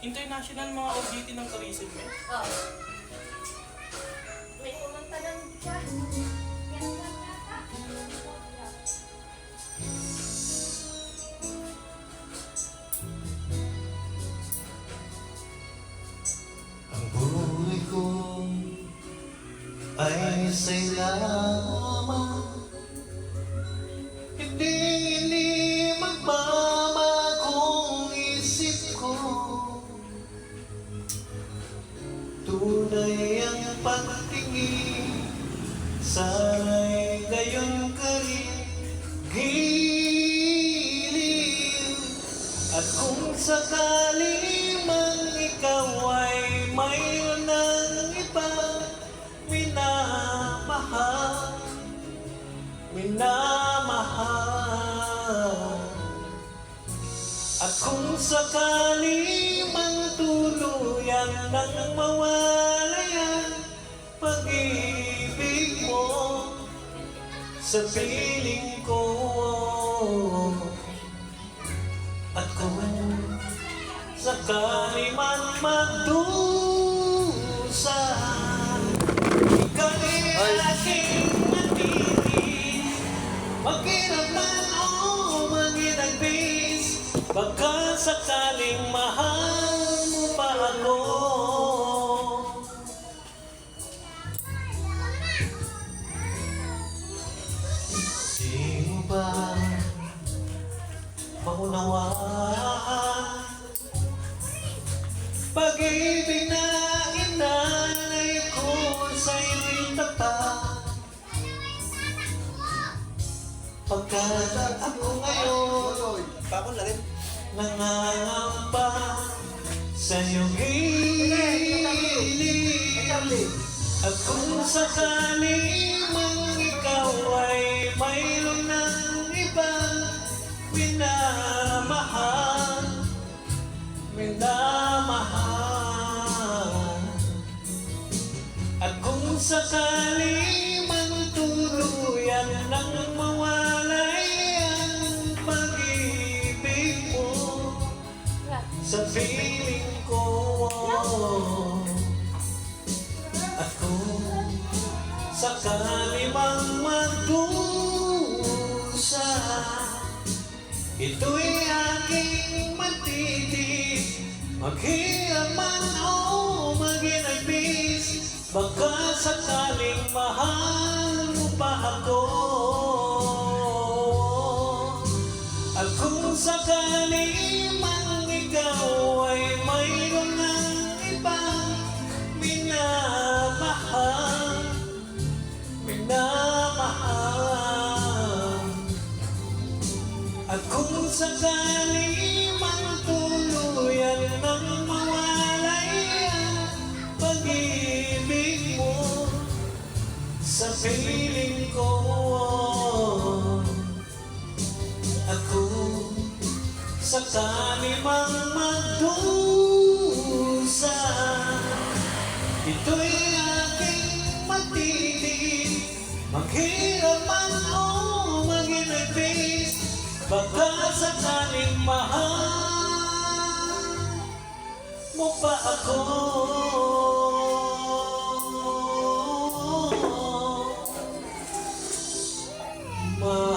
international mga OJT ng tourism eh. Oo. May pumunta lang dyan. Yan lang yata. Ang buhay ko ay sa'yo lamang. Hindi magbabagong isip ko. Tunay ang pagtingin, sana'y gayon ka rin giliw. At kung sakali man ikaw ay mayroon ng ibang minamahal, minamahal. At kung sakali mang tuluyan nang mawala ang pag-ibig mo sa piling ko. At kung sakali man magdusa, ika'y aking natitig, maghirap man o maghinagbis, baka sakaling mahal mo pa ako. Di mo ba maunawaan pag-ibig na inanay ko sa'yo'y tapat? Pagkat ako ngayon nangangamba sa iyong gilid. At kung sakali mang ikaw ay mayroon ng ibang minamahal, minamahal. At kung sakali mang tuluyan nang mawalay ang pag-ibig mo sa piling ko. At kung sakali mang magdusa, ito'y aking matitis, maghirap man o maghinagbis, baka sakaling mahal mo pa ako. At kung sakali man ikaw ay mayroon ng ibang minamahal, minamahal. At kung sakali man tuluyan nang mawalay ang pag-ibig mo sa piling ko. At kung sakali mang magdusa, ito'y aking matitis, maghirap man o maghinagbis, baka sakaling mahal mo pa ako. Mahal